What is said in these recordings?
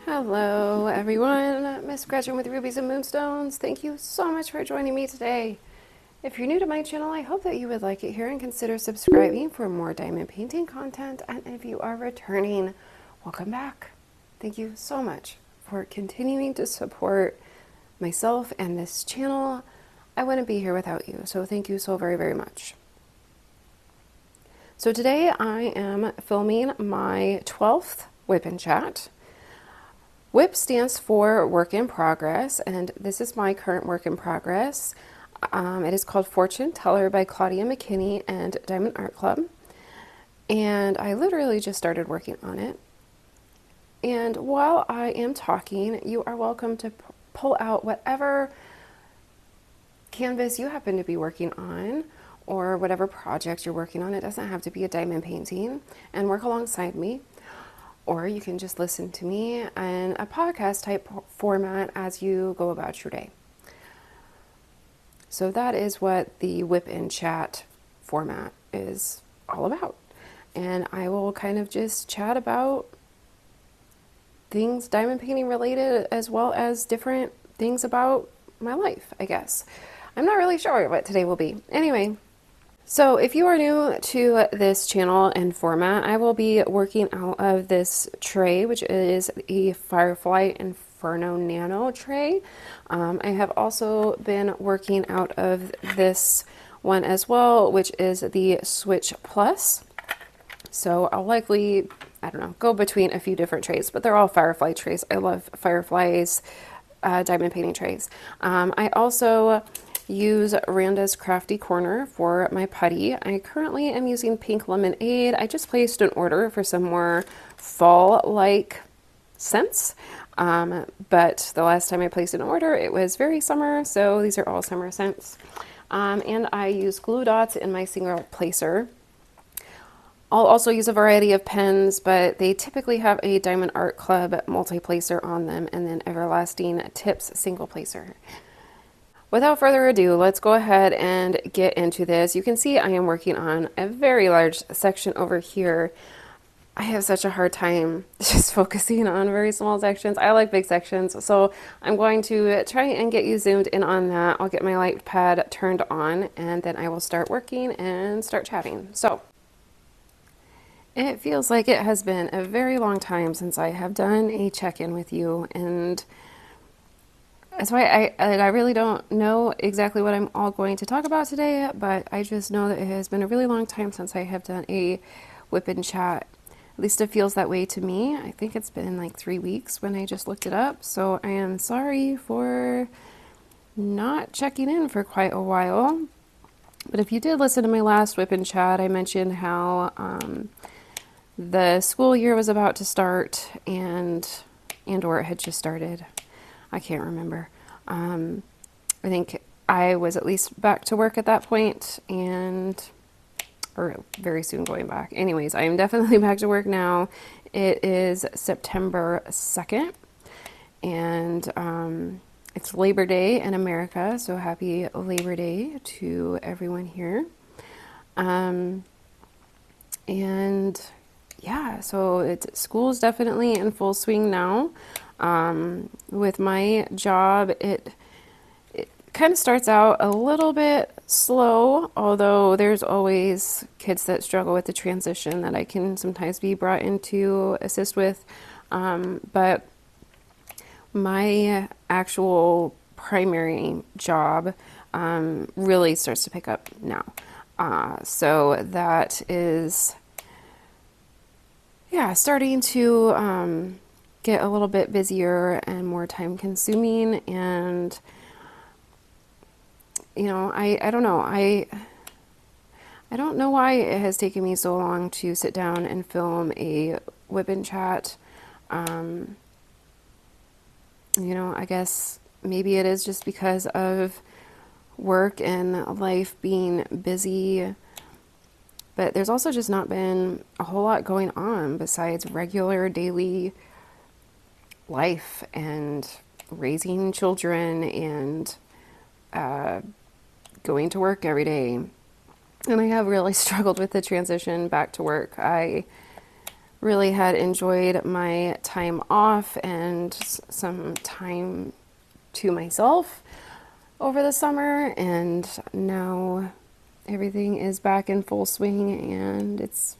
Hello everyone, Miss Gretchen with Rubies and Moonstones. Thank you so much for joining me today. If you're new to my channel, I hope that you would like it here and consider subscribing for more diamond painting content. And if you are returning, welcome back. Thank you so much for continuing to support myself and this channel. I wouldn't be here without you, so thank you so very, very much. So today I am filming my 12th WIP Chat. WIP stands for Work in Progress, and this is my current work in progress. It is called Fortune Teller by Claudia McKinney and Diamond Art Club. And I literally just started working on it. And while I am talking, you are welcome to pull out whatever canvas you happen to be working on or whatever project you're working on. It doesn't have to be a diamond painting, and work alongside me. Or you can just listen to me in a podcast type format as you go about your day. So that is what the WIP Chat format is all about. And I will kind of just chat about things diamond painting related, as well as different things about my life, I guess. I'm not really sure what today will be. Anyway, so if you are new to this channel and format, I will be working out of this tray, which is a Firefly Inferno Nano tray. I have also been working out of this one as well, which is the Switch Plus. So I'll likely, I don't know, go between a few different trays, but they're all Firefly trays. I love Firefly's diamond painting trays. I also use Randa's Crafty Corner for my putty. I currently am using Pink Lemonade. I just placed an order for some more fall-like scents, but the last time I placed an order, it was very summer, so these are all summer scents. And I use glue dots in my single placer. I'll also use a variety of pens, but they typically have a Diamond Art Club multi-placer on them, and then Everlasting Tips single placer. Without further ado, let's go ahead and get into this. You can see I am working on a very large section over here. I have such a hard time just focusing on very small sections. I like big sections, so I'm going to try and get you zoomed in on that. I'll get my light pad turned on, and then I will start working and start chatting. So it feels like it has been a very long time since I have done a check-in with you, and that's why I really don't know exactly what I'm all going to talk about today, but I just know that it has been a really long time since I have done a WIP Chat. At least it feels that way to me. I think it's been like 3 weeks when I just looked it up, so I am sorry for not checking in for quite a while. But if you did listen to my last WIP Chat, I mentioned how the school year was about to start or it had just started. I can't remember. I think I was at least back to work at that point, or very soon going back. Anyways, I am definitely back to work now. It is September 2nd, and it's Labor Day in America, so happy Labor Day to everyone here. And yeah, so school's definitely in full swing now. With my job, it kind of starts out a little bit slow, although there's always kids that struggle with the transition that I can sometimes be brought in to assist with. But my actual primary job really starts to pick up now. So that is, yeah, starting to get a little bit busier and more time consuming, and you know, I don't know, I don't know why it has taken me so long to sit down and film a WIP Chat. You know, I guess maybe it is just because of work and life being busy, but there's also just not been a whole lot going on besides regular daily life and raising children and going to work every day. And I have really struggled with the transition back to work. I really had enjoyed my time off and some time to myself over the summer, and now everything is back in full swing, and it's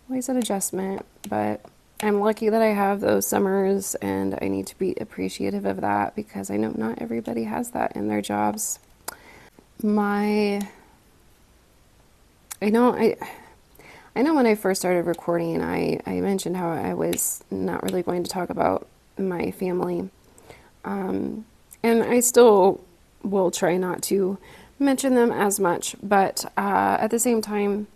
always an adjustment, but I'm lucky that I have those summers, and I need to be appreciative of that because I know not everybody has that in their jobs. My I know I know when I first started recording, I mentioned how I was not really going to talk about my family. And I still will try not to mention them as much, but at the same time,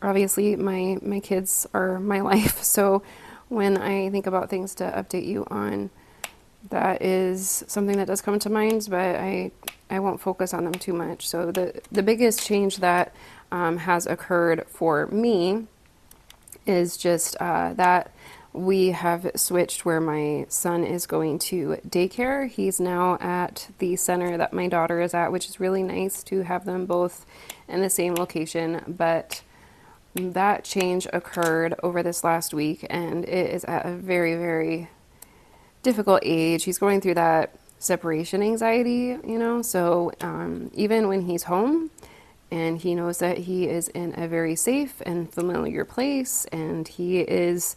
obviously my kids are my life. So when I think about things to update you on, that is something that does come to mind, but I won't focus on them too much. So the biggest change that has occurred for me is just that we have switched where my son is going to daycare. He's now at the center that my daughter is at, which is really nice to have them both in the same location. But that change occurred over this last week, and it is at a very, very difficult age. He's going through that separation anxiety, so even when he's home and he knows that he is in a very safe and familiar place, and he is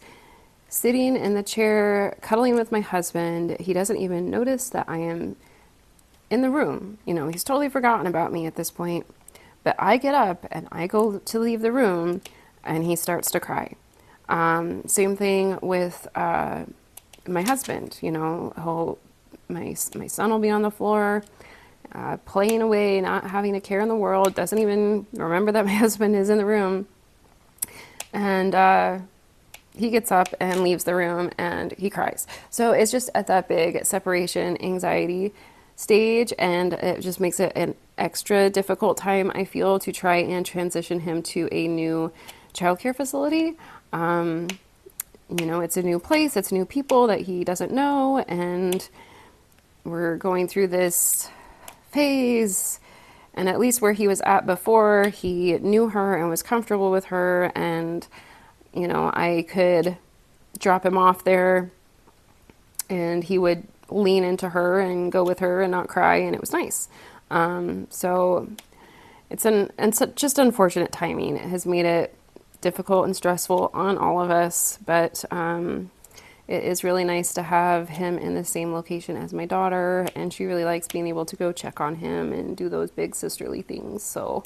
sitting in the chair cuddling with my husband, he doesn't even notice that I am in the room. He's totally forgotten about me at this point. But I get up and I go to leave the room, and he starts to cry. Same thing with my husband. My son will be on the floor, playing away, not having a care in the world, doesn't even remember that my husband is in the room. And he gets up and leaves the room, and he cries. So it's just at that big separation anxiety stage, and it just makes it an extra difficult time, I feel, to try and transition him to a new childcare facility. It's a new place, it's new people that he doesn't know, and we're going through this phase. And at least where he was at before, he knew her and was comfortable with her, and I could drop him off there and he would lean into her and go with her and not cry, and it was nice. So it's just unfortunate timing. It has made it difficult and stressful on all of us, but it is really nice to have him in the same location as my daughter, and she really likes being able to go check on him and do those big sisterly things. So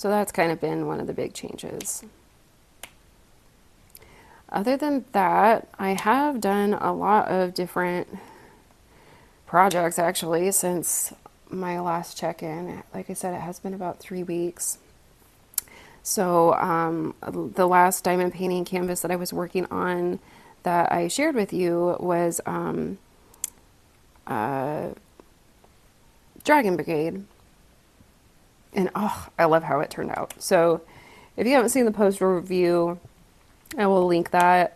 that's kind of been one of the big changes. Other than that, I have done a lot of different projects actually since my last check-in. Like I said, it has been about 3 weeks. So the last diamond painting canvas that I was working on that I shared with you was Dragon Brigade. And I love how it turned out. So if you haven't seen the post review, I will link that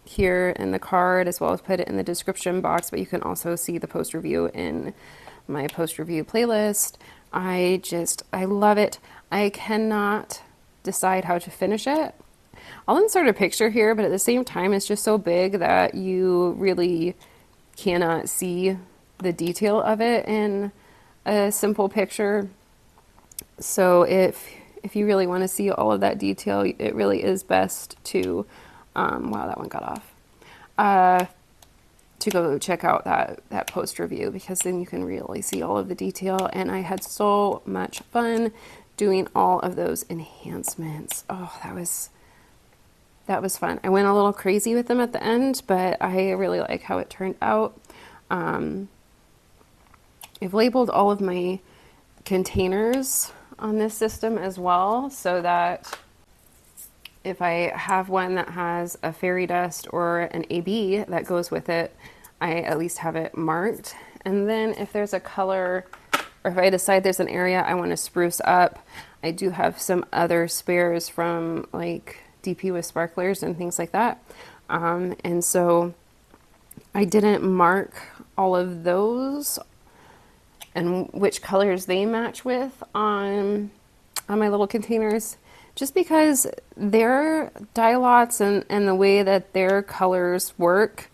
here in the card, as well as put it in the description box, but you can also see the post review in my post review playlist. I love it. I cannot decide how to finish it. I'll insert a picture here, but at the same time, it's just so big that you really cannot see the detail of it in a simple picture. So if you really want to see all of that detail, it really is best to, wow, that one got off, to go check out that post review, because then you can really see all of the detail. And I had so much fun doing all of those enhancements. Oh, that was fun. I went a little crazy with them at the end, but I really like how it turned out. I've labeled all of my containers on this system as well, so that if I have one that has a fairy dust or an AB that goes with it, I at least have it marked. And then if there's a color, or if I decide there's an area I want to spruce up, I do have some other spares from like DP with sparklers and things like that. And so I didn't mark all of those and which colors they match with on my little containers, just because their dye lots and the way that their colors work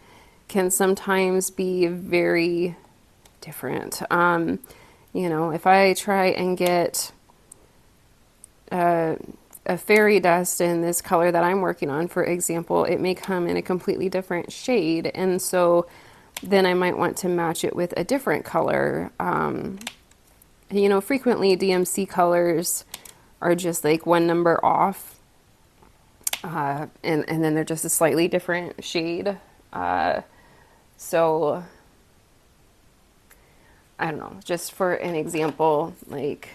can sometimes be very different. You know, if I try and get a fairy dust in this color that I'm working on, for example, it may come in a completely different shade, and so then I might want to match it with a different color. You know, frequently DMC colors are just like one number off, and then they're just a slightly different shade. So I don't know, just for an example, like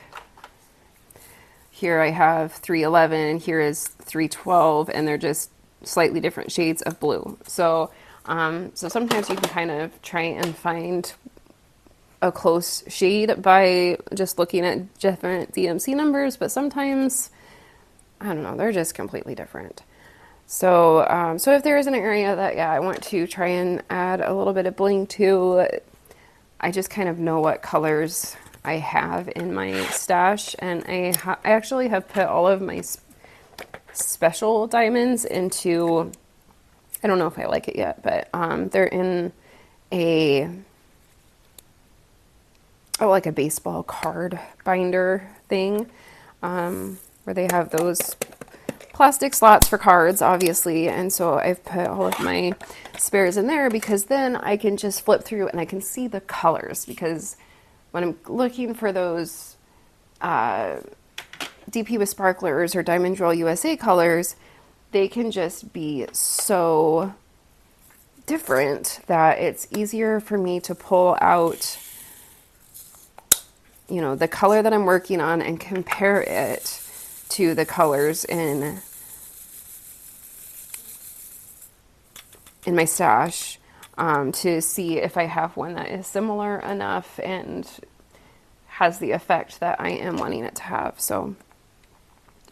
here I have 311 and here is 312, and they're just slightly different shades of blue. So so sometimes you can kind of try and find a close shade by just looking at different DMC numbers, but sometimes, I don't know, they're just completely different. So, so if there is an area that, yeah, I want to try and add a little bit of bling to, I just kind of know what colors I have in my stash, and I actually have put all of my special diamonds into, I don't know if I like it yet, but they're in a, oh, like a baseball card binder thing, where they have those plastic slots for cards, obviously, and so I've put all of my spares in there because then I can just flip through and I can see the colors, because when I'm looking for those DP with sparklers or Diamond Drill USA colors, they can just be so different that it's easier for me to pull out, you know, the color that I'm working on and compare it to the colors in my stash, to see if I have one that is similar enough and has the effect that I am wanting it to have. So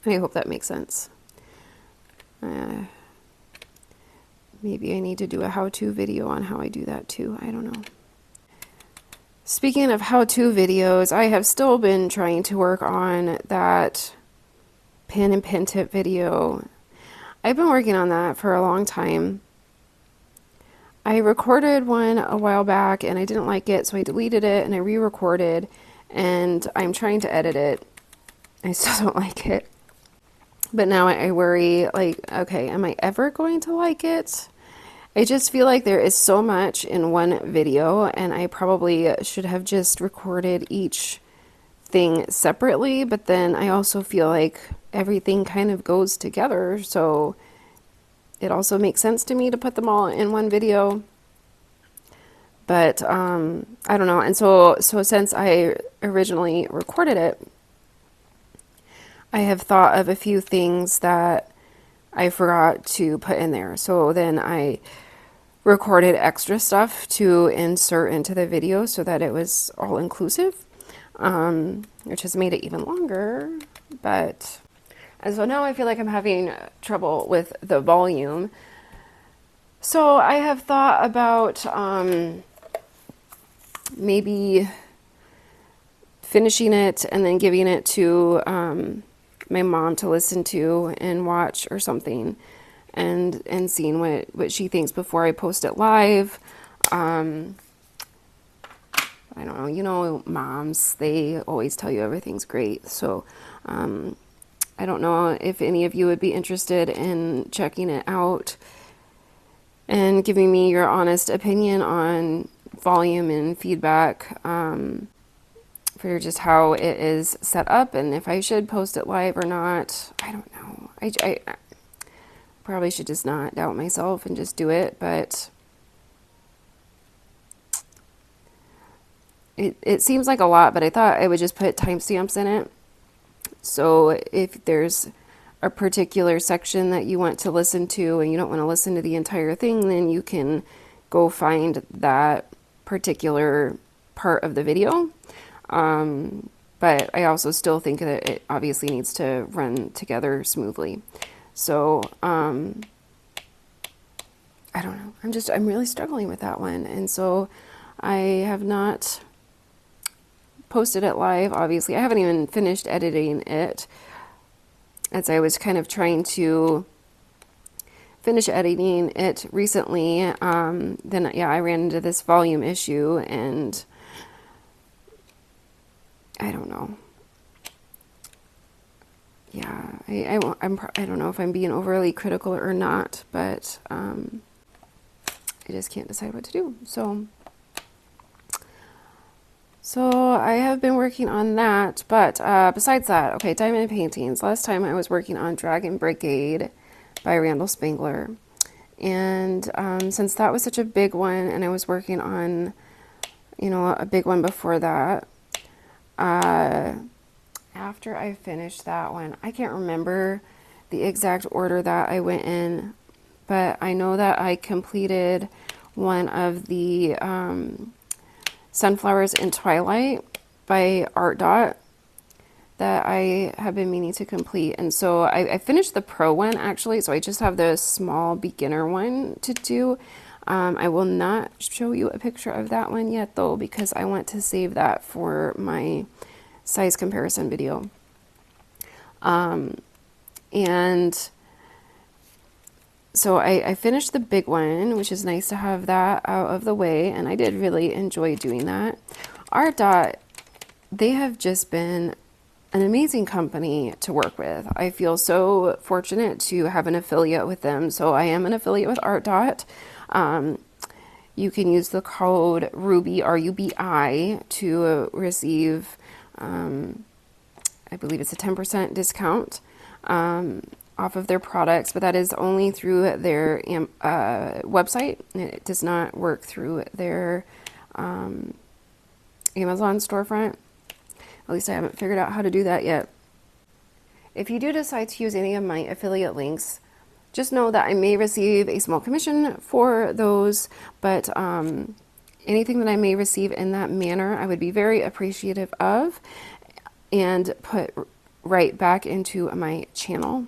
I hope that makes sense. Maybe I need to do a how-to video on how I do that too. I don't know. Speaking of how-to videos, I have still been trying to work on that pin and pin tip video. I've been working on that for a long time. I recorded one a while back and I didn't like it, so I deleted it and I re-recorded, and I'm trying to edit it. I still don't like it. But now I worry, like, okay, am I ever going to like it? I just feel like there is so much in one video, and I probably should have just recorded each thing separately, but then I also feel like everything kind of goes together, so it also makes sense to me to put them all in one video. But I don't know. And so since I originally recorded it, I have thought of a few things that I forgot to put in there. So then I recorded extra stuff to insert into the video so that it was all inclusive, which has made it even longer. But, and so now I feel like I'm having trouble with the volume. So I have thought about maybe finishing it and then giving it to my mom to listen to and watch or something, and seeing what she thinks before I post it live. I don't know, you know, moms, they always tell you everything's great. So I don't know if any of you would be interested in checking it out and giving me your honest opinion on volume and feedback, for just how it is set up, and if I should post it live or not. I don't know. I probably should just not doubt myself and just do it, but it seems like a lot, but I thought I would just put timestamps in it. So if there's a particular section that you want to listen to and you don't want to listen to the entire thing, then you can go find that particular part of the video. But I also still think that it obviously needs to run together smoothly. So, I don't know. I'm really struggling with that one. And so I have not posted it live, obviously. I haven't even finished editing it, as I was kind of trying to finish editing it recently. Then, yeah, I ran into this volume issue, and I don't know. Yeah, I don't know if I'm being overly critical or not, but I just can't decide what to do. So I have been working on that, but besides that, okay, diamond paintings. Last time I was working on Dragon Brigade by Randall Spangler, and since that was such a big one, and I was working on, a big one before that, after I finished that one, I can't remember the exact order that I went in, but I know that I completed one of the Sunflowers in Twilight by Art Dot that I have been meaning to complete. And so I finished the pro one, actually, so I just have the small beginner one to do. I will not show you a picture of that one yet, though, because I want to save that for my size comparison video. And so I finished the big one, which is nice to have that out of the way, and I did really enjoy doing that. Art Dot, they have just been an amazing company to work with. I feel so fortunate to have an affiliate with them. So I am an affiliate with Art Dot. You can use the code RUBI, R-U-B-I, to receive, I believe it's a 10% discount off of their products, but that is only through their website. It does not work through their Amazon storefront. At least I haven't figured out how to do that yet. If you do decide to use any of my affiliate links, just know that I may receive a small commission for those, but anything that I may receive in that manner, I would be very appreciative of and put right back into my channel.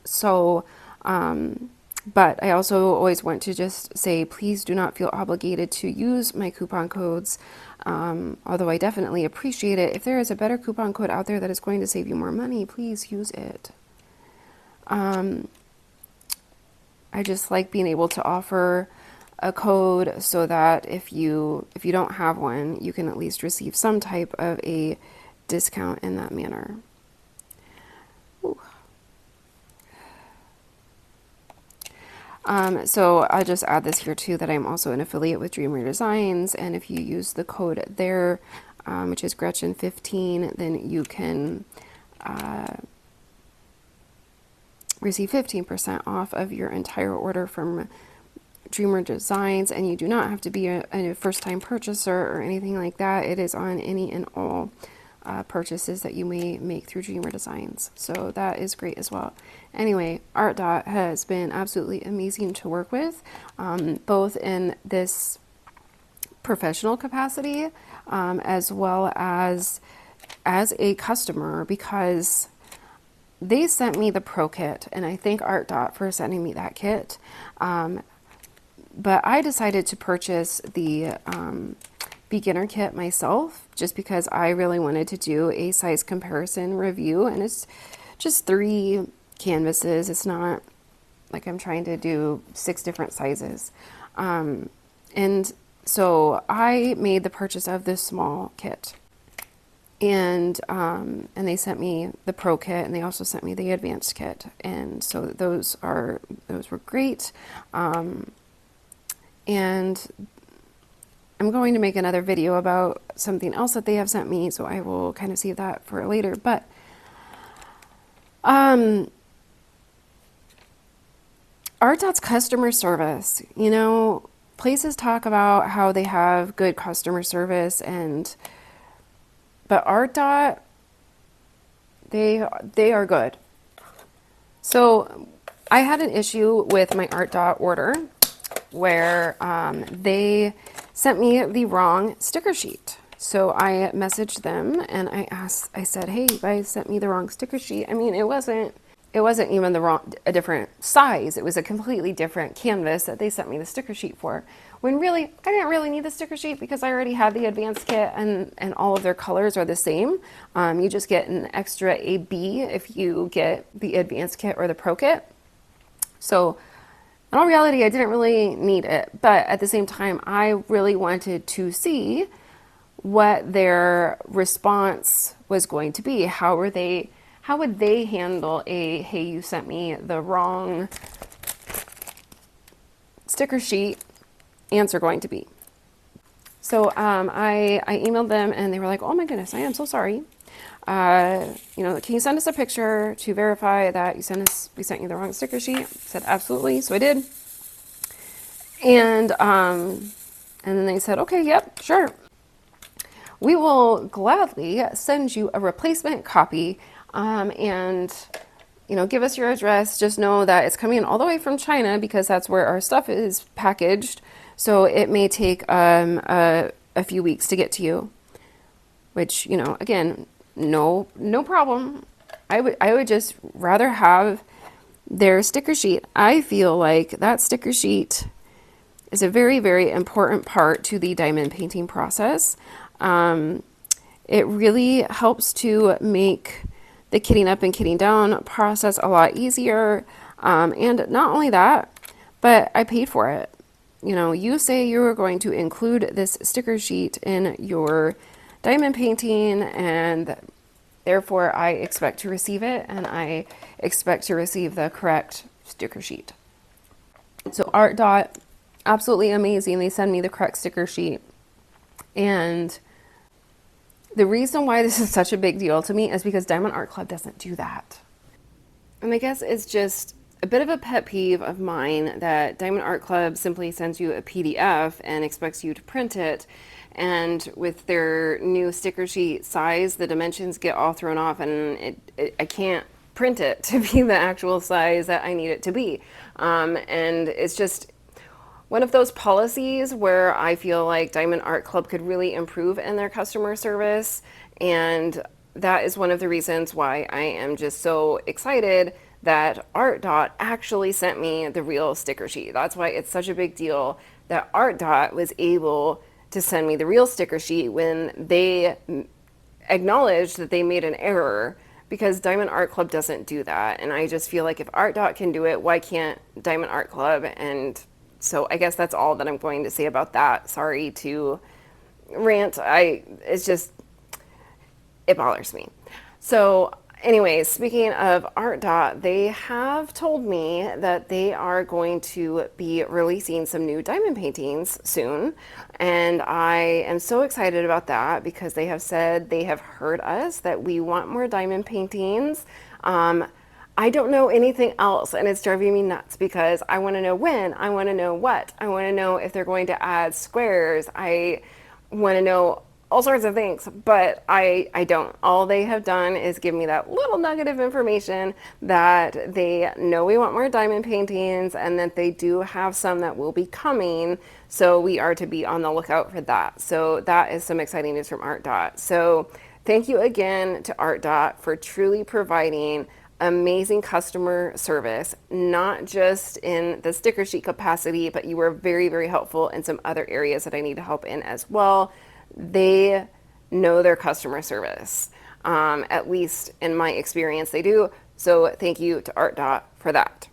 So, but I also always want to just say, please do not feel obligated to use my coupon codes. Although I definitely appreciate it. If there is a better coupon code out there that is going to save you more money, please use it. I just like being able to offer a code so that if you don't have one, you can at least receive some type of a discount in that manner. Ooh. So I'll just add this here too, that I'm also an affiliate with Dreamer Designs, and if you use the code there, which is Gretchen 15, then you can receive 15% off of your entire order from Dreamer Designs, and you do not have to be a first-time purchaser or anything like that. It is on any and all purchases that you may make through Dreamer Designs. So that is great as well. Anyway, Art Dot has been absolutely amazing to work with, both in this professional capacity as well as a customer, because they sent me the pro kit, and I thank Art Dot for sending me that kit. But I decided to purchase the beginner kit myself, just because I really wanted to do a size comparison review, and it's just 3 canvases. It's not like I'm trying to do 6 different sizes. And so I made the purchase of this small kit, and they sent me the pro kit, and they also sent me the advanced kit, and so those were great. And I'm going to make another video about something else that they have sent me, so I will kind of save that for later. But Art Dot's customer service, places talk about how they have good customer service, but Art Dot, they are good. So I had an issue with my Art Dot order where they sent me the wrong sticker sheet. So I messaged them and I said, hey, you guys sent me the wrong sticker sheet. I mean, it wasn't it wasn't even a different size. It was a completely different canvas that they sent me the sticker sheet for. When really, I didn't really need the sticker sheet because I already had the advanced kit, and all of their colors are the same. You just get an extra AB if you get the advanced kit or the pro kit. So in all reality, I didn't really need it. But at the same time, I really wanted to see what their response was going to be. How would they handle a, hey, you sent me the wrong sticker sheet answer going to be? So I emailed them and they were like, oh my goodness, I am so sorry. Can you send us a picture to verify that we sent you the wrong sticker sheet? I said, absolutely. So I did. And then they said, okay, yep, sure. We will gladly send you a replacement copy, and give us your address. Just know that it's coming all the way from China because that's where our stuff is packaged. So it may take a few weeks to get to you, which, again, no problem. I would just rather have their sticker sheet. I feel like that sticker sheet is a very, very important part to the diamond painting process. It really helps to make the kitting up and kitting down process a lot easier. And not only that, but I paid for it. You say you are going to include this sticker sheet in your diamond painting, and therefore I expect to receive it, and I expect to receive the correct sticker sheet. So Art Dot, absolutely amazing. They send me the correct sticker sheet. And the reason why this is such a big deal to me is because Diamond Art Club doesn't do that. And I guess it's just a bit of a pet peeve of mine that Diamond Art Club simply sends you a PDF and expects you to print it. And with their new sticker sheet size, the dimensions get all thrown off, and I can't print it to be the actual size that I need it to be. And it's just one of those policies where I feel like Diamond Art Club could really improve in their customer service. And that is one of the reasons why I am just so excited that Art Dot actually sent me the real sticker sheet. That's why it's such a big deal that Art Dot was able to send me the real sticker sheet when they acknowledged that they made an error, because Diamond Art Club doesn't do that. And I just feel like if Art Dot can do it, why can't Diamond Art Club? And so I guess that's all that I'm going to say about that. Sorry to rant. It bothers me. So anyways, speaking of Art Dot, they have told me that they are going to be releasing some new diamond paintings soon. And I am so excited about that because they have said they have heard us, that we want more diamond paintings. I don't know anything else, and it's driving me nuts because I want to know when, I want to know what, I want to know if they're going to add squares, I want to know all sorts of things, but I don't. All they have done is give me that little nugget of information that they know we want more diamond paintings and that they do have some that will be coming, so we are to be on the lookout for that. So that is some exciting news from Art Dot. So thank you again to Art Dot for truly providing amazing customer service, not just in the sticker sheet capacity, but you were very, very helpful in some other areas that I need help in as well. They know their customer service. At least in my experience, they do. So thank you to Art Dot for that.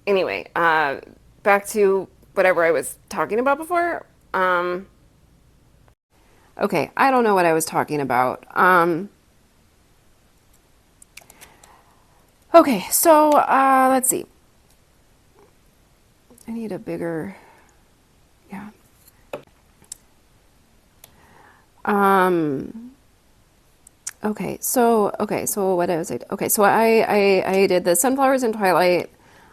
Anyway, back to whatever I was talking about before. Okay, I don't know what I was talking about. Okay, so let's see. I need a bigger, yeah. So what was I? Okay, so I did the Sunflowers in Twilight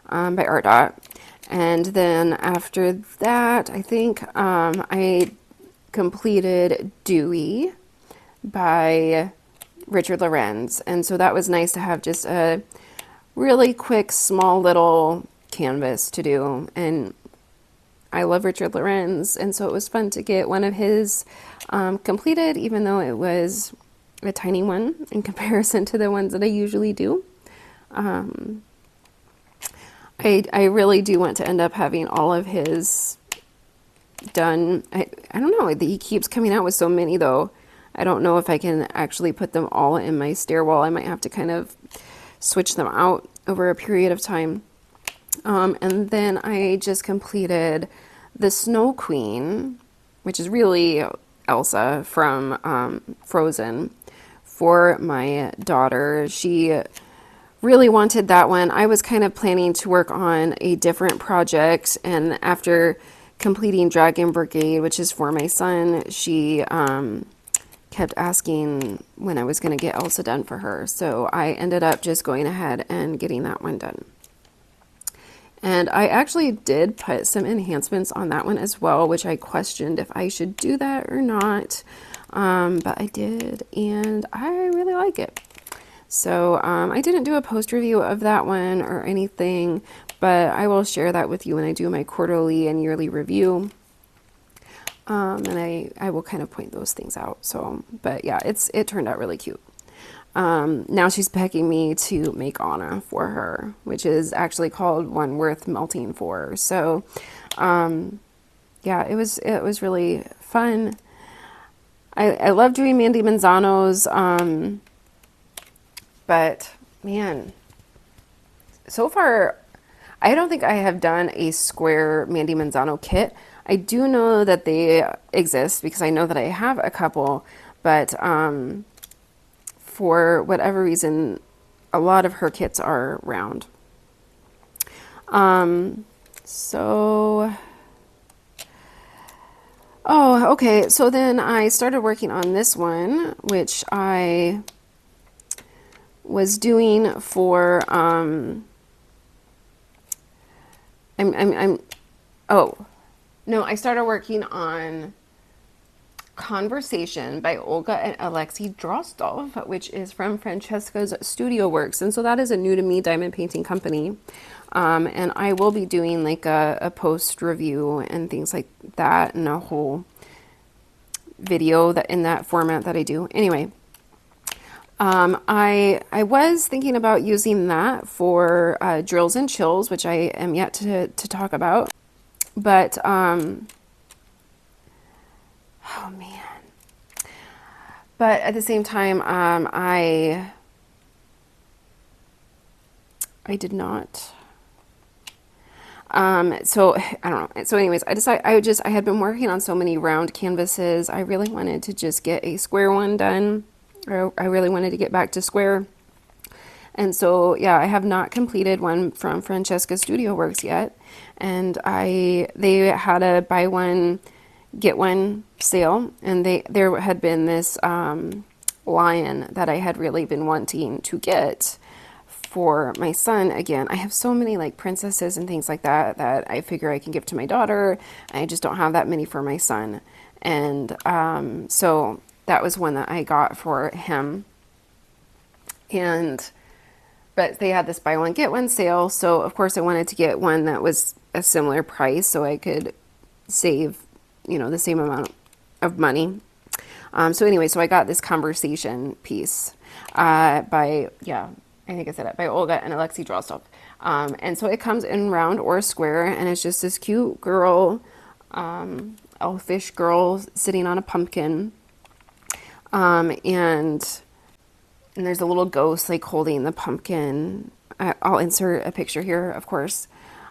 by Art Dot, and then after that, I think I completed Dewey by Richard Lorenz, and so that was nice to have just a really quick, small little canvas to do. And I love Richard Lorenz, and so it was fun to get one of his completed, even though it was a tiny one in comparison to the ones that I usually do. I really do want to end up having all of his done. I don't know. He keeps coming out with so many though. I don't know if I can actually put them all in my stairwell. I might have to kind of switch them out over a period of time. And then I just completed the Snow Queen, which is really Elsa from Frozen, for my daughter. She really wanted that one. I was kind of planning to work on a different project, and after completing Dragon Brigade, which is for my son, she kept asking when I was going to get Elsa done for her. So I ended up just going ahead and getting that one done. And I actually did put some enhancements on that one as well, which I questioned if I should do that or not. But I did, and I really like it. So I didn't do a post review of that one or anything, but I will share that with you when I do my quarterly and yearly review. And I will kind of point those things out. So, but yeah, it turned out really cute. Now she's begging me to make Anna for her, which is actually called One Worth Melting For. So, yeah, it was really fun. I love doing Mandy Manzano's, but man, so far, I don't think I have done a square Mandy Manzano kit. I do know that they exist because I know that I have a couple, but for whatever reason, a lot of her kits are round. Oh, okay. So then I started working on this one, which I was doing for, I started working on Conversation by Olga and Alexei Drozdov, which is from Francesca's Studio Works. And so that is a new to me diamond painting company. And I will be doing like a post review and things like that, and a whole video that in that format that I do. Anyway, I was thinking about using that for drills and chills, which I am yet to talk about. But oh man. But at the same time, I did not. So I don't know. So anyways, I had been working on so many round canvases. I really wanted to just get a square one done. I really wanted to get back to square. And so, yeah, I have not completed one from Francesca Studio Works yet. And they had a buy one, get one sale. And there had been this lion that I had really been wanting to get for my son. Again, I have so many like princesses and things like that I figure I can give to my daughter. I just don't have that many for my son. And so that was one that I got for him. But they had this buy one, get one sale. So of course I wanted to get one that was a similar price so I could save, the same amount of money. So anyway, so I got this Conversation piece by Olga and Alexei Drozdov. And so it comes in round or square, and it's just this cute girl, elfish girl sitting on a pumpkin. And there's a little ghost like holding the pumpkin. I'll insert a picture here, of course.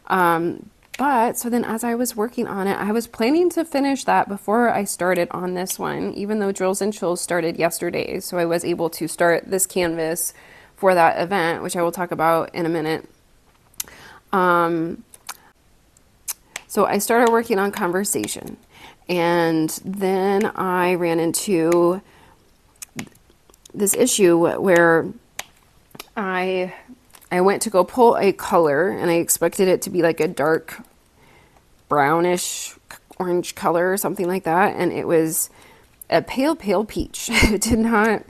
But so then as I was working on it, I was planning to finish that before I started on this one, even though Drills and Chills started yesterday. So I was able to start this canvas for that event, which I will talk about in a minute. So I started working on Conversation, and then I ran into this issue where I went to go pull a color, and I expected it to be like a dark brownish orange color or something like that, and it was a pale peach. It did not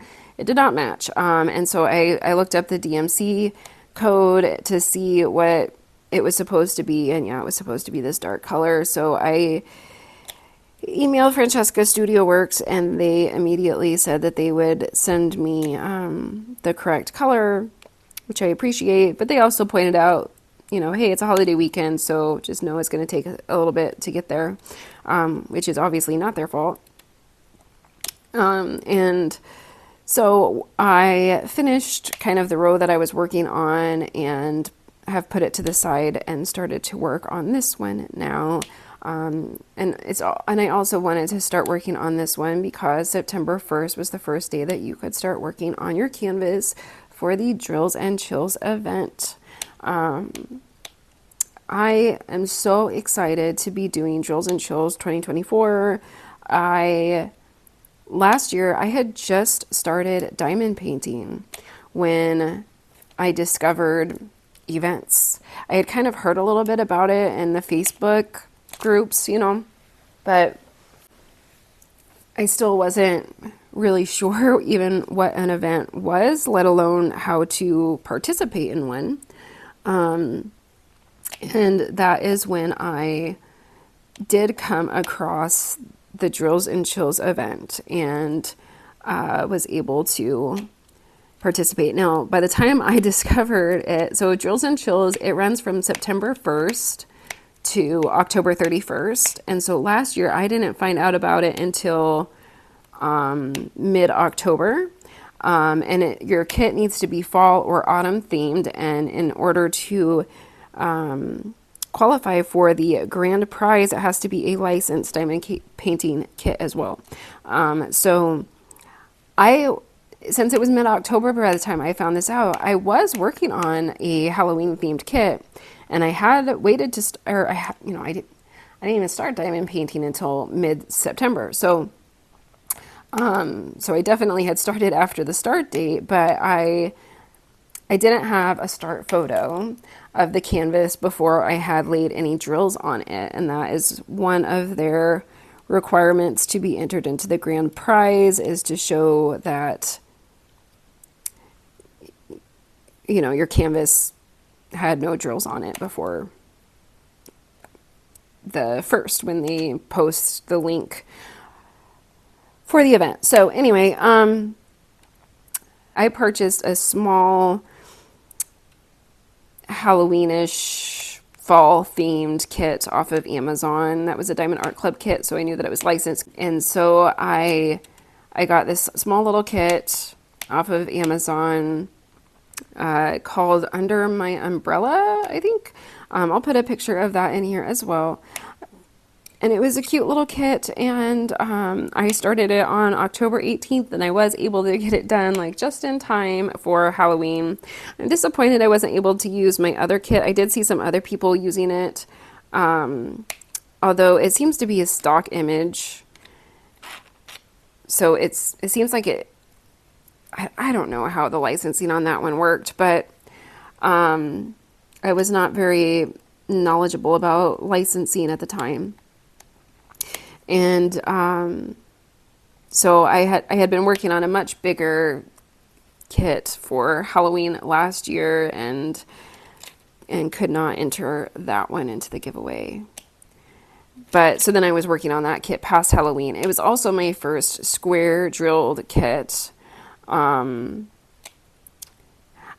match. And so I looked up the DMC code to see what it was supposed to be, and yeah, it was supposed to be this dark color. So I emailed Francesca Studio Works, and they immediately said that they would send me the correct color which I appreciate. But they also pointed out, you know, hey, it's a holiday weekend, so just know it's going to take a little bit to get there, which is obviously not their fault. And so I finished kind of the row that I was working on and have put it to the side and started to work on this one now. And I also wanted to start working on this one because September 1st was the first day that you could start working on your canvas for the Drills and Chills event. I am so excited to be doing Drills and Chills 2024. Last year, I had just started diamond painting when I discovered events. I had kind of heard a little bit about it in the Facebook groups, you know, but I still wasn't really sure even what an event was, let alone how to participate in one. And that is when I did come across the Drills and Chills event and was able to participate. Now, by the time I discovered it, so Drills and Chills, it runs from September 1st to October 31st. And so last year I didn't find out about it until mid-October. Your kit needs to be fall or autumn themed. And in order to qualify for the grand prize, it has to be a licensed diamond painting kit as well. So since it was mid-October by the time I found this out, I was working on a Halloween themed kit, and I had waited to I didn't even start diamond painting until mid-September. So I definitely had started after the start date, but I didn't have a start photo of the canvas before I had laid any drills on it, and that is one of their requirements to be entered into the grand prize, is to show that, you know, your canvas had no drills on it before the first, when they post the link for the event. So anyway, I purchased a small Halloweenish fall themed kit off of Amazon. That was a Diamond Art Club kit, so I knew that it was licensed. And so I got this small little kit off of Amazon called Under My Umbrella, I think. I'll put a picture of that in here as well. And it was a cute little kit, and I started it on October 18th, and I was able to get it done like just in time for Halloween. I'm disappointed I wasn't able to use my other kit. I did see some other people using it, although it seems to be a stock image. So it seems like it, I don't know how the licensing on that one worked, but I was not very knowledgeable about licensing at the time. And so I had been working on a much bigger kit for Halloween last year, and could not enter that one into the giveaway. But so then I was working on that kit past Halloween. It was also my first square drilled kit. I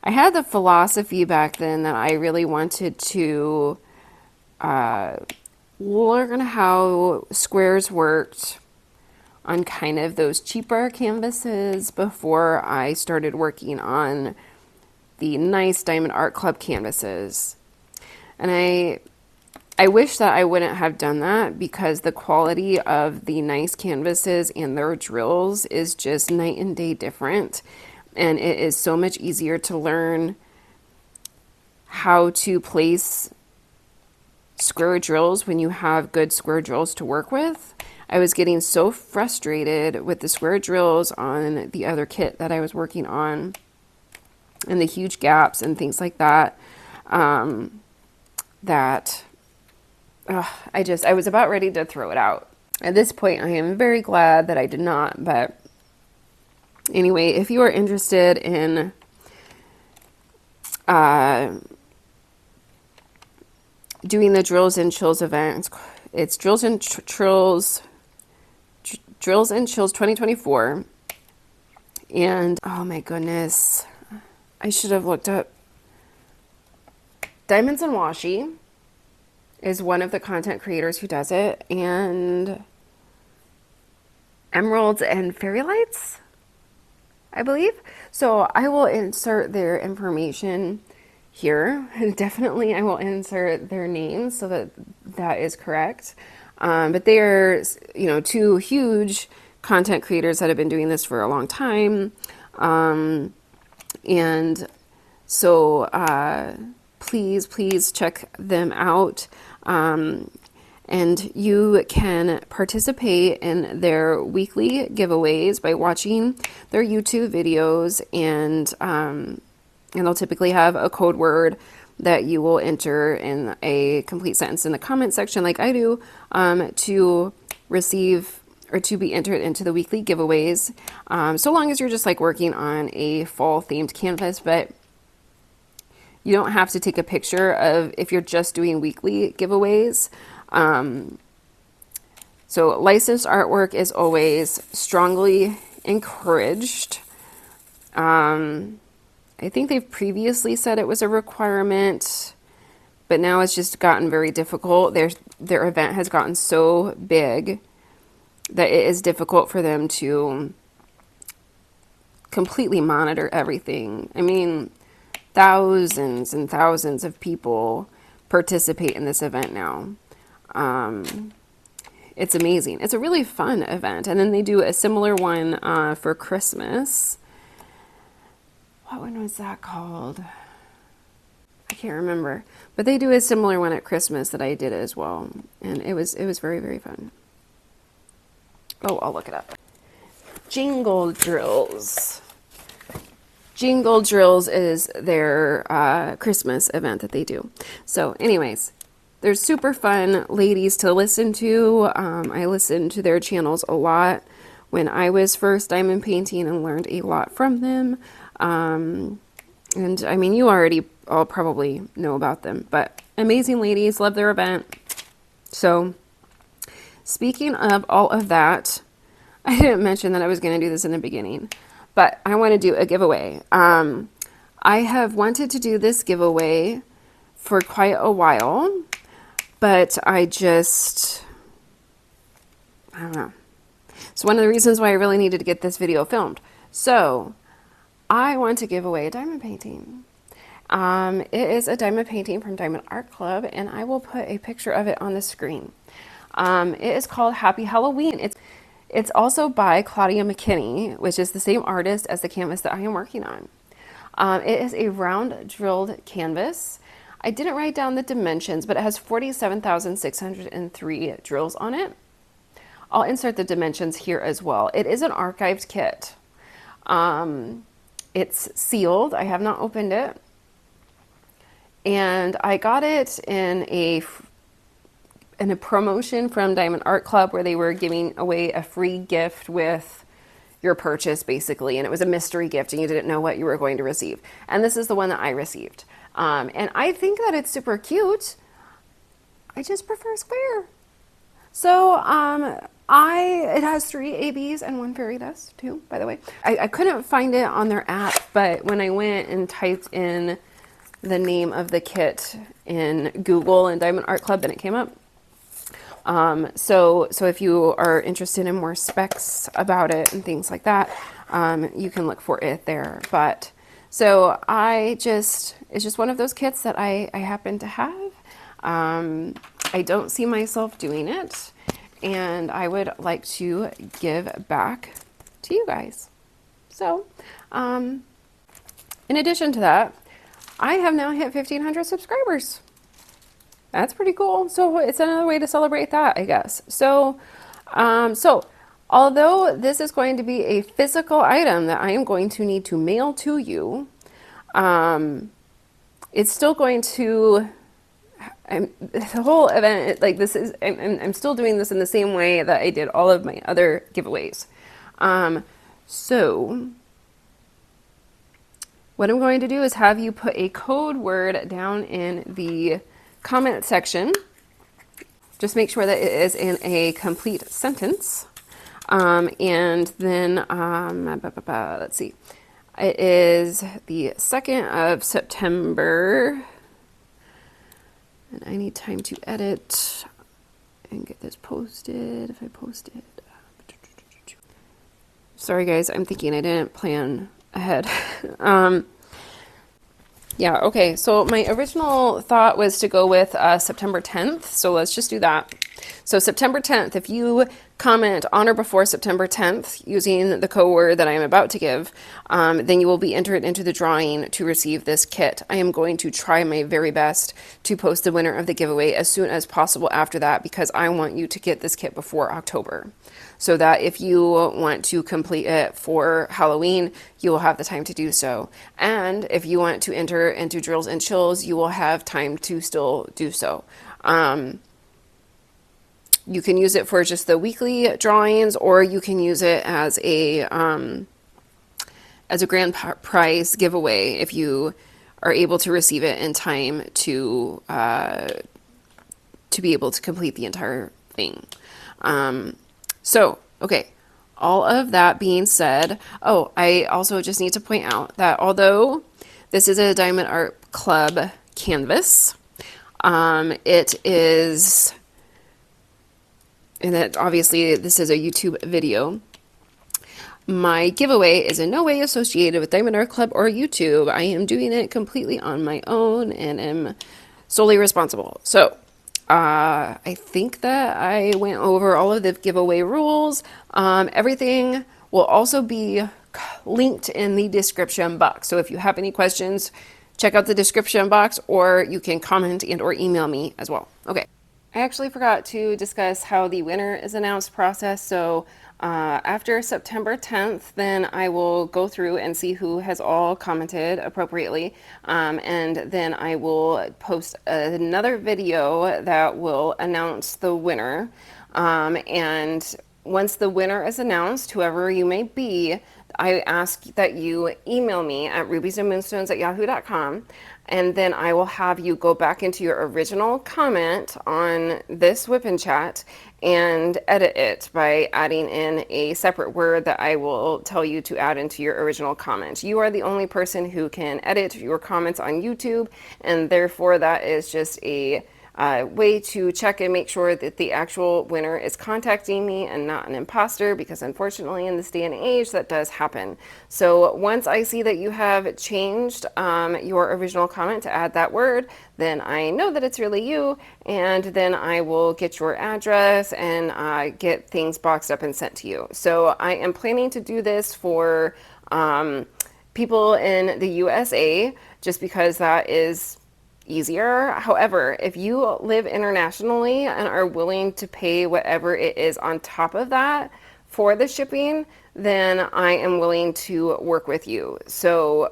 had the philosophy back then that I really wanted to learn how squares worked on kind of those cheaper canvases before I started working on the nice Diamond Art Club canvases. And I wish that I wouldn't have done that, because the quality of the nice canvases and their drills is just night and day different. And it is so much easier to learn how to place square drills when you have good square drills to work with. I was getting so frustrated with the square drills on the other kit that I was working on, and the huge gaps and things like that, I was about ready to throw it out. At this point, I am very glad that I did not. But anyway, if you are interested in doing the Drills and Chills event, it's Drills and Chills 2024. And oh my goodness, I should have looked up Diamonds and Washi is one of the content creators who does it, and Emeralds and Fairy Lights, I believe. So I will insert their information here. Definitely I will insert their names so that that is correct. But they are, you know, two huge content creators that have been doing this for a long time. And so please check them out. And you can participate in their weekly giveaways by watching their YouTube videos, and they'll typically have a code word that you will enter in a complete sentence in the comment section, like I do, to receive or to be entered into the weekly giveaways. So long as you're just like working on a fall themed canvas, but you don't have to take a picture of if you're just doing weekly giveaways. So licensed artwork is always strongly encouraged. I think they've previously said it was a requirement, but now it's just gotten very difficult. Their event has gotten so big that it is difficult for them to completely monitor everything. I mean, thousands and thousands of people participate in this event now. It's amazing. It's a really fun event. And then they do a similar one for Christmas. What one was that called? I can't remember. But they do a similar one at Christmas that I did as well. And it was very, very fun. Oh, I'll look it up. Jingle Drills. Jingle Drills is their Christmas event that they do. So anyways, they're super fun ladies to listen to. I listened to their channels a lot when I was first diamond painting and learned a lot from them. And I mean, you already all probably know about them, but amazing ladies, love their event. So speaking of all of that, I didn't mention that I was going to do this in the beginning, but I want to do a giveaway. I have wanted to do this giveaway for quite a while, but I don't know. It's one of the reasons why I really needed to get this video filmed. So I want to give away a diamond painting. It is a diamond painting from Diamond Art Club, and I will put a picture of it on the screen. It is called Happy Halloween. It's also by Claudia McKinney, which is the same artist as the canvas that I am working on. It is a round drilled canvas. I didn't write down the dimensions, but it has 47,603 drills on it. I'll insert the dimensions here as well. It is an archived kit. It's sealed. I have not opened it. And I got it in a promotion from Diamond Art Club where they were giving away a free gift with your purchase, basically. And it was a mystery gift and you didn't know what you were going to receive. And this is the one that I received. And I think that it's super cute. I just prefer square. So it has 3 ABs and 1 fairy dust too, by the way. I couldn't find it on their app, but when I went and typed in the name of the kit in Google and Diamond Art Club, then it came up. So if you are interested in more specs about it and things like that, you can look for it there. But so it's just one of those kits that I happen to have. I don't see myself doing it, and I would like to give back to you guys. So, in addition to that, I have now hit 1,500 subscribers. That's pretty cool. So it's another way to celebrate that, I guess. So although this is going to be a physical item that I am going to need to mail to you, it's still going to, the whole event, like this is, I'm still doing this in the same way that I did all of my other giveaways. So what I'm going to do is have you put a code word down in the comment section. Just make sure that it is in a complete sentence. And then, let's see. It is the 2nd of September And I need time to edit and get this posted if I post it. Sorry guys, I'm thinking I didn't plan ahead. Yeah, okay, so my original thought was to go with September 10th, so let's just do that. So September 10th, if you comment on or before September 10th using the code word that I am about to give, then you will be entered into the drawing to receive this kit. I am going to try my very best to post the winner of the giveaway as soon as possible after that, because I want you to get this kit before October, so that if you want to complete it for Halloween, you will have the time to do so. And if you want to enter into drills and chills, you will have time to still do so. You can use it for just the weekly drawings, or you can use it as a grand prize giveaway if you are able to receive it in time to be able to complete the entire thing. So, okay, all of that being said, oh, I also just need to point out that although this is a Diamond Art Club canvas, it is, and that obviously this is a YouTube video, my giveaway is in no way associated with Diamond Art Club or YouTube. I am doing it completely on my own and am solely responsible. So, I think that I went over all of the giveaway rules. Everything will also be linked in the description box. So if you have any questions, check out the description box, or you can comment and or email me as well. Okay. I actually forgot to discuss how the winner is announced process. So after September 10th, then I will go through and see who has all commented appropriately. And then I will post another video that will announce the winner. And once the winner is announced, whoever you may be, I ask that you email me at rubiesandmoonstones@yahoo.com, and then I will have you go back into your original comment on this WIP Chat and edit it by adding in a separate word that I will tell you to add into your original comment. You are the only person who can edit your comments on YouTube, and therefore that is just a way to check and make sure that the actual winner is contacting me and not an imposter, because unfortunately in this day and age that does happen. So once I see that you have changed your original comment to add that word, then I know that it's really you, and then I will get your address and get things boxed up and sent to you. So I am planning to do this for people in the USA, just because that is easier. However, if you live internationally and are willing to pay whatever it is on top of that for the shipping, then I am willing to work with you. So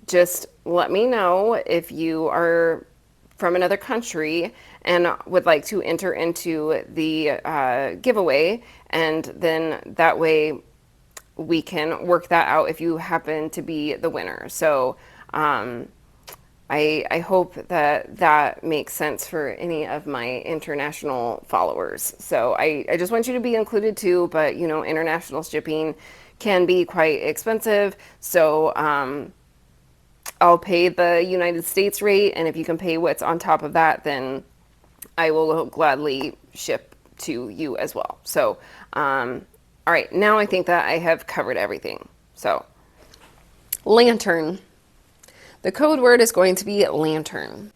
just let me know if you are from another country and would like to enter into the giveaway, and then that way we can work that out if you happen to be the winner. So I hope that that makes sense for any of my international followers. So I just want you to be included too, but you know, international shipping can be quite expensive. So I'll pay the United States rate, and if you can pay what's on top of that, then I will gladly ship to you as well. So, all right, now I think that I have covered everything. So, lantern. The code word is going to be lantern.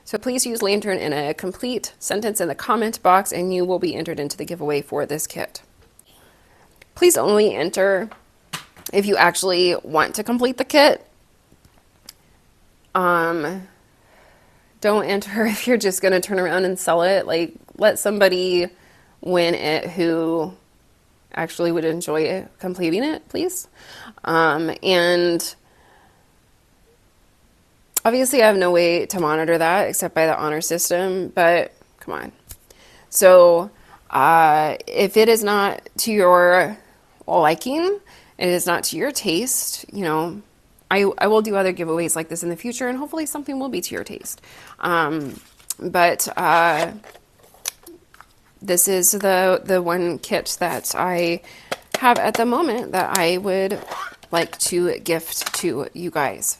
So please use lantern in a complete sentence in the comment box, and you will be entered into the giveaway for this kit. Please only enter if you actually want to complete the kit. Don't enter if you're just going to turn around and sell it. Like, let somebody win it who actually would enjoy it, completing it, please. And obviously I have no way to monitor that except by the honor system, but come on. So if it is not to your liking, it is not to your taste, you know, I will do other giveaways like this in the future, and hopefully something will be to your taste. But this is the one kit that I have at the moment that I would like to gift to you guys.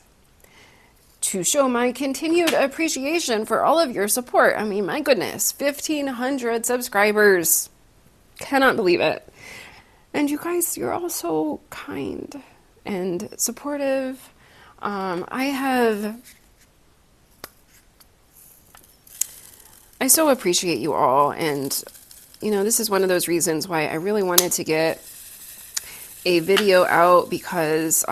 to show my continued appreciation for all of your support. I mean, my goodness, 1,500 subscribers. Cannot believe it. And you guys, you're all so kind and supportive. I so appreciate you all. And, you know, this is one of those reasons why I really wanted to get a video out, because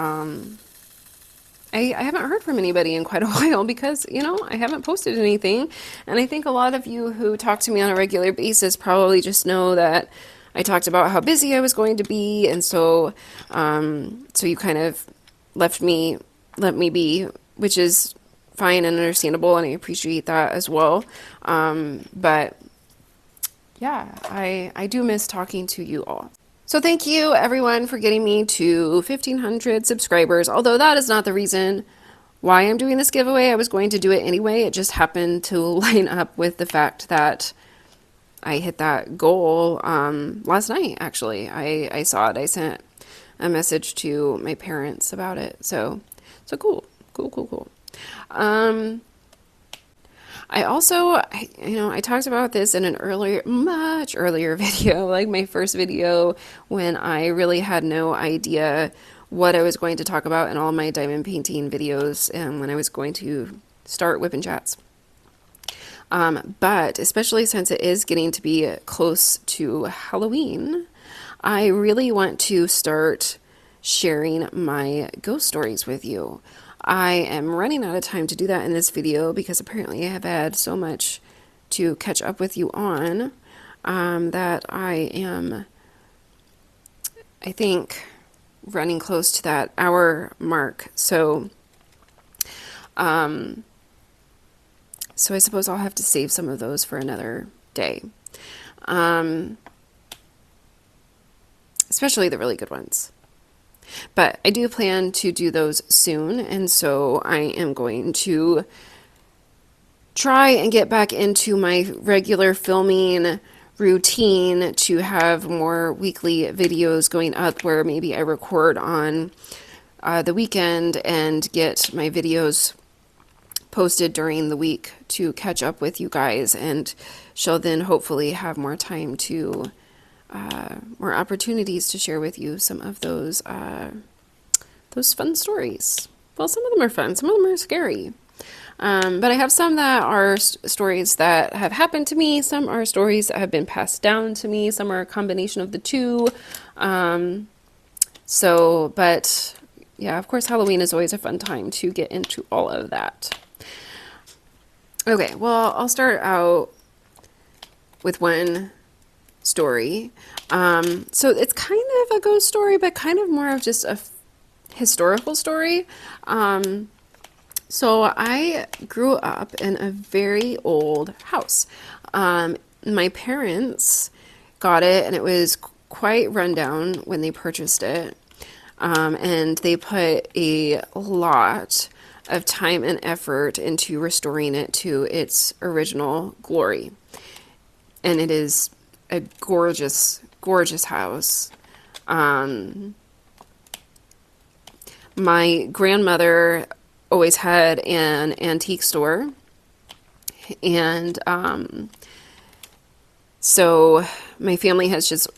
I haven't heard from anybody in quite a while, because, you know, I haven't posted anything. And I think a lot of you who talk to me on a regular basis probably just know that I talked about how busy I was going to be. And so, so you kind of let me be, which is fine and understandable. And I appreciate that as well. But yeah, I do miss talking to you all. So thank you everyone for getting me to 1,500 subscribers, although that is not the reason why I'm doing this giveaway. I was going to do it anyway. It just happened to line up with the fact that I hit that goal last night, actually. I saw it. I sent a message to my parents about it. So cool. I also, I talked about this in an much earlier video, like my first video, when I really had no idea what I was going to talk about in all my diamond painting videos, and when I was going to start WIP Chats. But especially since it is getting to be close to Halloween, I really want to start sharing my ghost stories with you. I am running out of time to do that in this video, because apparently I have had so much to catch up with you on that I am, I think, running close to that hour mark. So I suppose I'll have to save some of those for another day, especially the really good ones. But I do plan to do those soon, and so I am going to try and get back into my regular filming routine to have more weekly videos going up, where maybe I record on the weekend and get my videos posted during the week to catch up with you guys, and shall then hopefully have more time to more opportunities to share with you some of those fun stories. Well, some of them are fun, some of them are scary. But I have some that are stories that have happened to me, some are stories that have been passed down to me, some are a combination of the two. But yeah, of course, Halloween is always a fun time to get into all of that. Okay, well, I'll start out with one story. So it's kind of a ghost story, but kind of more of just a historical story. So I grew up in a very old house. My parents got it, and it was quite rundown when they purchased it. And they put a lot of time and effort into restoring it to its original glory. And it is a gorgeous, gorgeous house. My grandmother always had an antique store, and so my family has just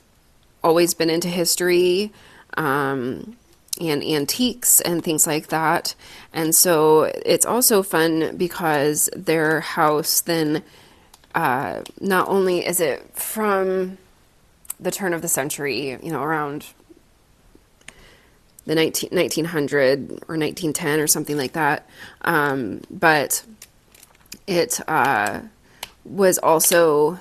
always been into history and antiques and things like that. And so it's also fun because their house then, not only is it from the turn of the century, around the 1900 or 1910 or something like that, but it was also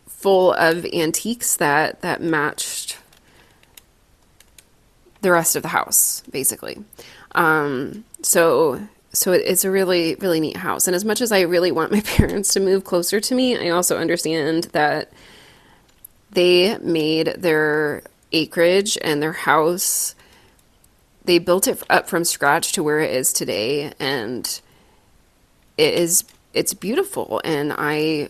full of antiques that matched the rest of the house, basically. So it's a really, really neat house. And as much as I really want my parents to move closer to me, I also understand that they made their acreage and their house, they built it up from scratch to where it is today. And it's beautiful. And I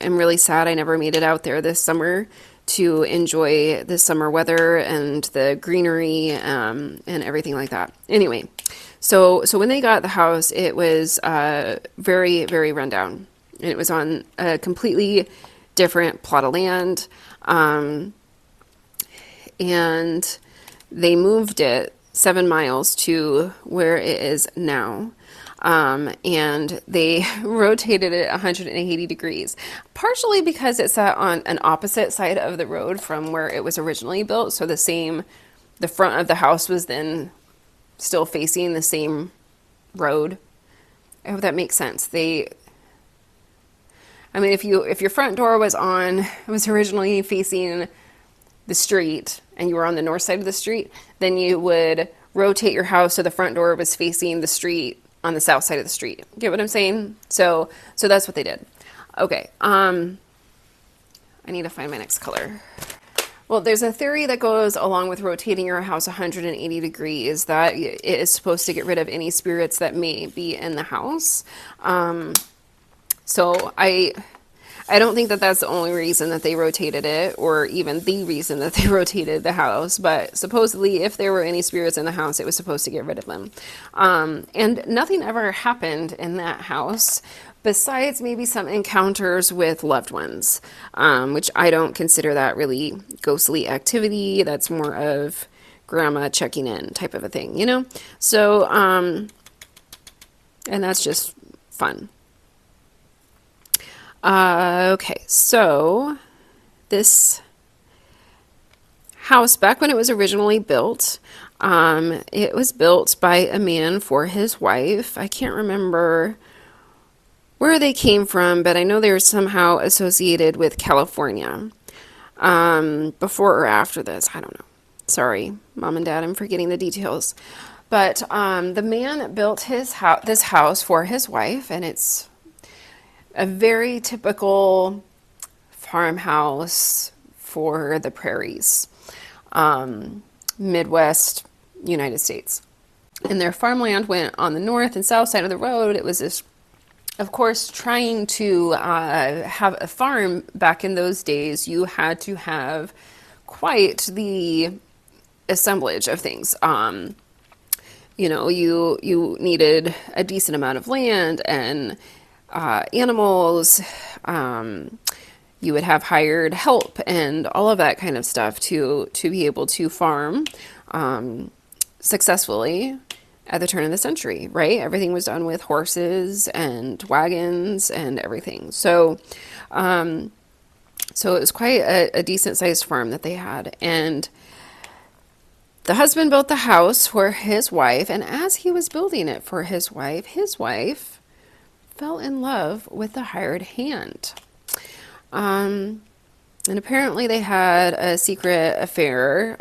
am really sad I never made it out there this summer to enjoy the summer weather and the greenery and everything like that. Anyway, So when they got the house, it was very, very rundown. And it was on a completely different plot of land. And they moved it 7 miles to where it is now. And they rotated it 180 degrees, partially because it sat on an opposite side of the road from where it was originally built. So the front of the house was then still facing the same road. I hope that makes sense. I mean, if your front door was originally facing the street and you were on the north side of the street, then you would rotate your house so the front door was facing the street on the south side of the street. Get what I'm saying? So that's what they did. Okay. I need to find my next color. Well, there's a theory that goes along with rotating your house 180 degrees that it is supposed to get rid of any spirits that may be in the house. So I don't think that that's the only reason that they rotated it, or even the reason that they rotated the house. But supposedly, if there were any spirits in the house, it was supposed to get rid of them. And nothing ever happened in that house, besides maybe some encounters with loved ones, which I don't consider that really ghostly activity. That's more of grandma checking in type of a thing, you know? So, and that's just fun. Okay, so this house, back when it was originally built, it was built by a man for his wife. I can't remember where they came from, but I know they were somehow associated with California. Before or after this, I don't know. Sorry, Mom and Dad, I'm forgetting the details. But the man built this house for his wife, and it's a very typical farmhouse for the prairies, Midwest United States. And their farmland went on the north and south side of the road. It was this, of course, trying to have a farm back in those days, you had to have quite the assemblage of things. You know, you needed a decent amount of land and animals. You would have hired help and all of that kind of stuff to be able to farm successfully at the turn of the century, right? Everything was done with horses and wagons and everything. So it was quite a decent sized farm that they had. And the husband built the house for his wife, and as he was building it for his wife fell in love with the hired hand. And apparently they had a secret affair,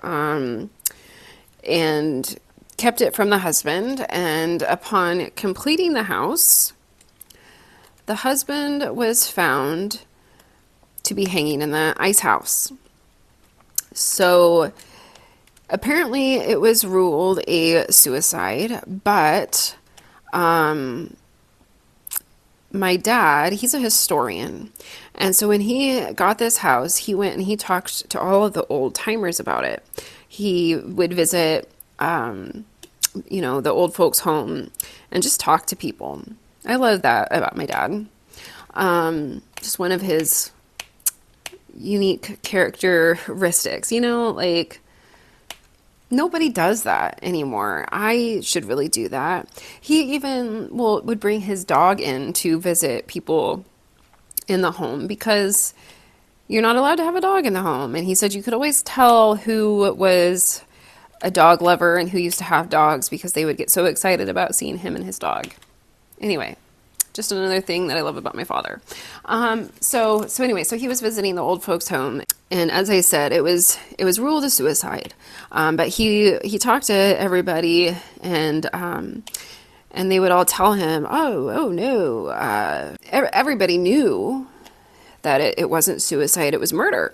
and kept it from the husband. And upon completing the house, the husband was found to be hanging in the ice house. So apparently it was ruled a suicide, but my dad, he's a historian. And so when he got this house, he went and he talked to all of the old timers about it. He would visit, the old folks' home and just talk to people. I love that about my dad. Just one of his unique characteristics, like nobody does that anymore. I should really do that. He even would bring his dog in to visit people in the home because you're not allowed to have a dog in the home. And he said you could always tell who was a dog lover and who used to have dogs because they would get so excited about seeing him and his dog. Anyway, just another thing that I love about my father. So he was visiting the old folks' home, and as I said, it was ruled a suicide. But he talked to everybody, and they would all tell him, oh no, everybody knew that it wasn't suicide, it was murder.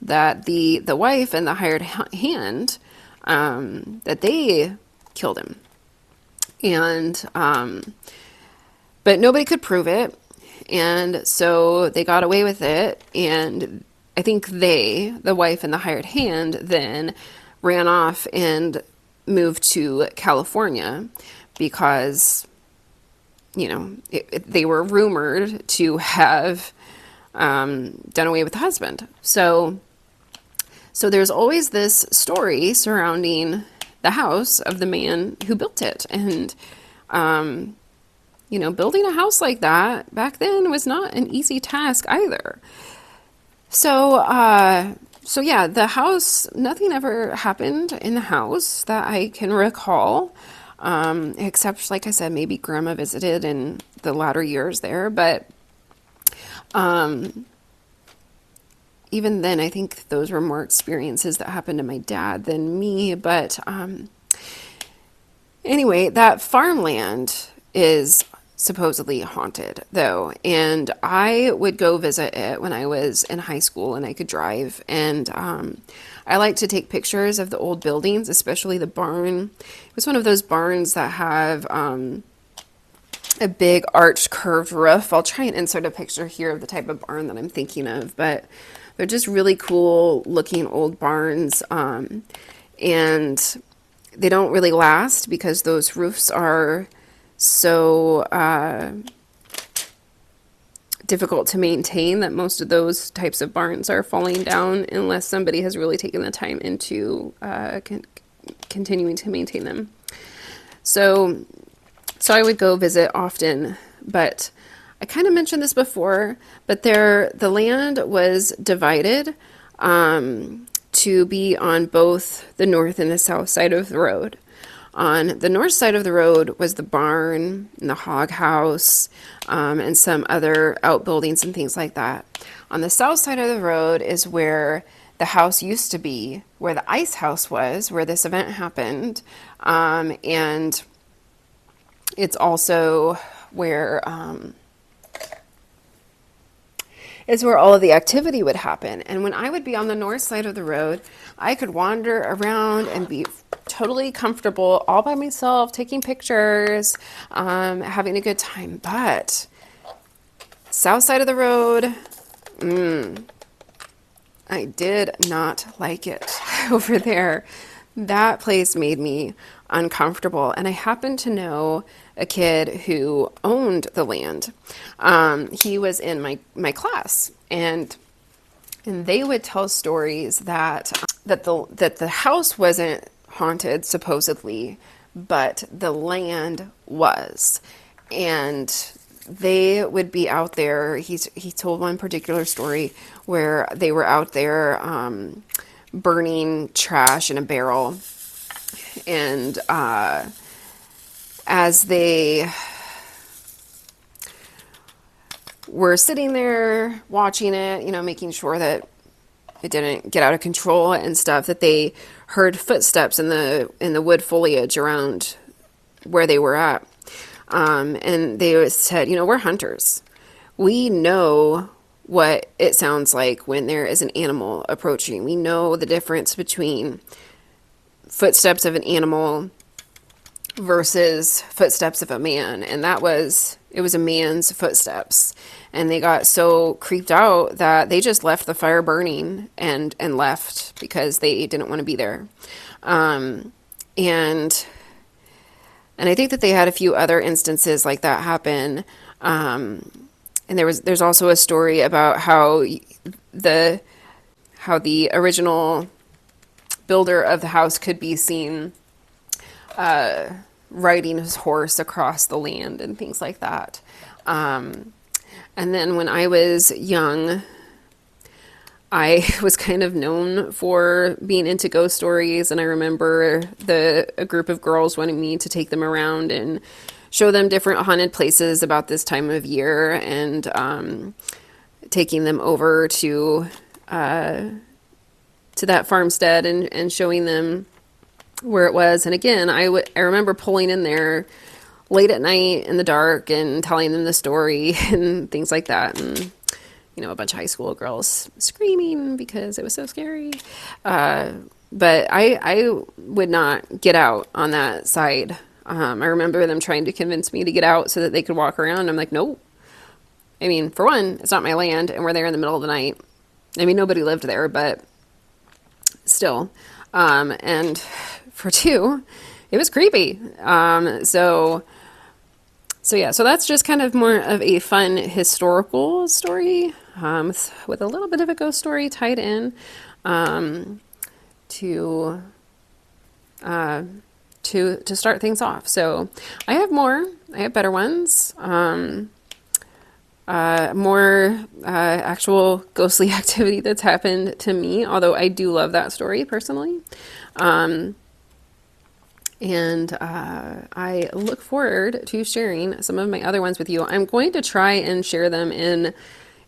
That the wife and the hired hand, that they killed him, and but nobody could prove it, and so they got away with it. And I think the wife and the hired hand, then ran off and moved to California because, they were rumored to have done away with the husband. So there's always this story surrounding the house of the man who built it. And, building a house like that back then was not an easy task either. So yeah, the house, nothing ever happened in the house that I can recall, except, like I said, maybe grandma visited in the latter years there. But even then, I think those were more experiences that happened to my dad than me. But anyway, that farmland is supposedly haunted, though, and I would go visit it when I was in high school and I could drive. And I like to take pictures of the old buildings, especially the barn. It was one of those barns that have a big arched curved roof. I'll try and insert a picture here of the type of barn that I'm thinking of, but they're just really cool looking old barns, and they don't really last because those roofs are so difficult to maintain that most of those types of barns are falling down unless somebody has really taken the time into continuing to maintain them. So I would go visit often, but I kind of mentioned this before, but the land was divided to be on both the north and the south side of the road. On the north side of the road was the barn and the hog house, and some other outbuildings and things like that. On the south side of the road is where the house used to be, where the ice house was, where this event happened, and it's also where all of the activity would happen. And when I would be on the north side of the road, I could wander around and be totally comfortable all by myself, taking pictures, having a good time. But south side of the road, I did not like it over there. That place made me uncomfortable. And I happened to know a kid who owned the land. He was in my class, and they would tell stories that the house wasn't haunted, supposedly, but the land was. And they would be out there. He told one particular story where they were out there burning trash in a barrel, and as they were sitting there watching it, making sure that it didn't get out of control and stuff, that they heard footsteps in the wood foliage around where they were at. And they said, we're hunters. We know what it sounds like when there is an animal approaching. We know the difference between footsteps of an animal versus footsteps of a man. And it was a man's footsteps. And they got so creeped out that they just left the fire burning and left because they didn't want to be there. And I think that they had a few other instances like that happen. And there's also a story about how the original builder of the house could be seen riding his horse across the land and things like that. And then when I was young, I was kind of known for being into ghost stories, and I remember a group of girls wanting me to take them around and show them different haunted places about this time of year, and taking them over to that farmstead and showing them where it was. And again, I remember pulling in there late at night in the dark and telling them the story and things like that. And, a bunch of high school girls screaming because it was so scary. But I would not get out on that side. I remember them trying to convince me to get out so that they could walk around. I'm like, nope. I mean, for one, it's not my land, and we're there in the middle of the night. I mean, nobody lived there, but still. And for two, it was creepy. So yeah, so that's just kind of more of a fun historical story, with a little bit of a ghost story tied in, to to start things off. So I have more. I have better ones. More actual ghostly activity that's happened to me, although I do love that story personally. And I look forward to sharing some of my other ones with you. I'm going to try and share them in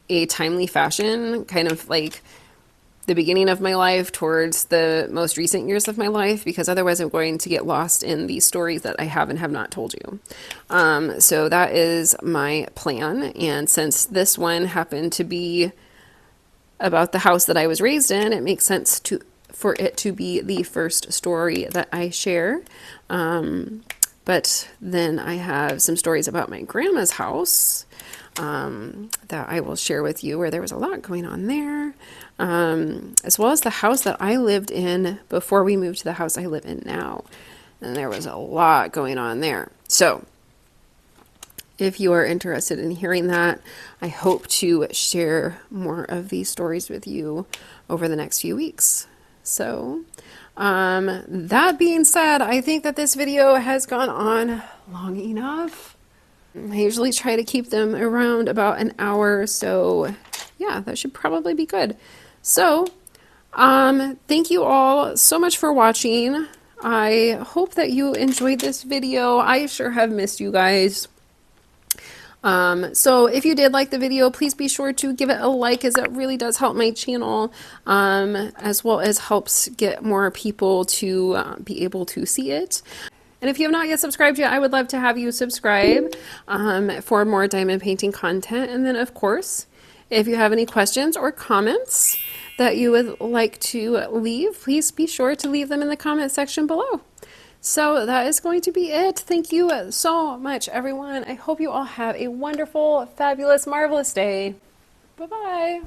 a timely fashion, kind of like the beginning of my life towards the most recent years of my life, because otherwise I'm going to get lost in these stories that I have and have not told you. So that is my plan. And since this one happened to be about the house that I was raised in, it makes sense for it to be the first story that I share. But then I have some stories about my grandma's house that I will share with you, where there was a lot going on there, as well as the house that I lived in before we moved to the house I live in now. And there was a lot going on there. So if you are interested in hearing that, I hope to share more of these stories with you over the next few weeks. So, that being said, I think that this video has gone on long enough. I usually try to keep them around about an hour, so yeah, that should probably be good. So, thank you all so much for watching. I hope that you enjoyed this video. I sure have missed you guys. So if you did like the video, please be sure to give it a like, as it really does help my channel, as well as helps get more people to be able to see it. And if you have not yet subscribed yet, I would love to have you subscribe for more diamond painting content. And then, of course, if you have any questions or comments that you would like to leave, please be sure to leave them in the comment section below. So that is going to be it. Thank you so much, everyone. I hope you all have a wonderful, fabulous, marvelous day. Bye-bye.